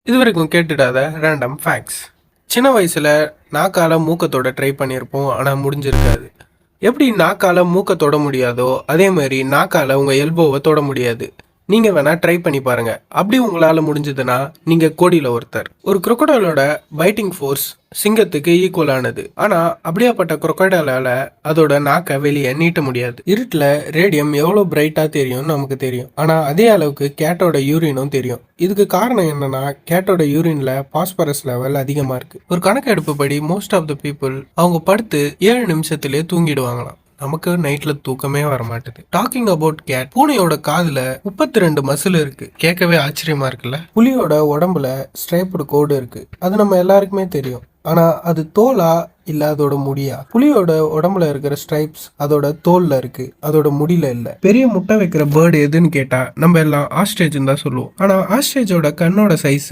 இதுவரைக்கும் கேட்டுடாத random facts. சின்ன வயசுல நாக்கால மூக்கத்தோட ட்ரை பண்ணியிருப்போம், ஆனால் முடிஞ்சிருக்காது. எப்படி நாக்கால மூக்க தொட முடியாதோ அதே மாதிரி நாக்கால உங்க எல்போவை தொட முடியாது. நீங்க வேணா ட்ரை பண்ணி பாருங்க. அப்படி உங்களால முடிஞ்சதுன்னா நீங்க கோடியில ஒருத்தர். ஒரு crocodileஓட பைட்டிங் ஃபோர்ஸ் சிங்கத்துக்கு ஈக்குவலானது. ஆனா அப்படியாப்பட்ட crocodileஆல அதோட நாக்கை வெளியே நீட்ட முடியாது. இருட்டுல ரேடியம் எவ்வளவு பிரைட்டா தெரியும் நமக்கு தெரியும். ஆனா அதே அளவுக்கு கேட்டோட யூரினும் தெரியும். இதுக்கு காரணம் என்னன்னா கேட்டோட யூரின்ல பாஸ்பரஸ் லெவல் அதிகமா இருக்கு. ஒரு கணக்கெடுப்பு படி மோஸ்ட் ஆஃப் த பீப்புள் அவங்க படுத்து 7 நிமிஷத்திலேயே தூங்கிடுவாங்களாம். நமக்கு நைட்ல தூக்கமே வர மாட்டேது. டாக்கிங் அபவுட் கேட், பூனையோட காதுல 32 மசில் இருக்கு. கேட்கவே ஆச்சரியமா இருக்குல்ல. புலியோட உடம்புல ஸ்ட்ரைப்டு கோடு இருக்கு. அது நம்ம எல்லாருக்குமே தெரியும். ஆனா அது தோலா இல்ல அதோட முடியா? புலியோட உடம்புல இருக்கிற ஸ்ட்ரைப்ஸ் அதோட தோல்ல இருக்கு, அதோட முடியில இல்ல. பெரிய முட்டை வைக்கிற பேர்டு எதுன்னு கேட்டா நம்ம எல்லாம் ஆஸ்ட்ரேஜ் தான் சொல்லுவோம். ஆனா ஆஸ்ட்ரேஜோட கண்ணோட சைஸ்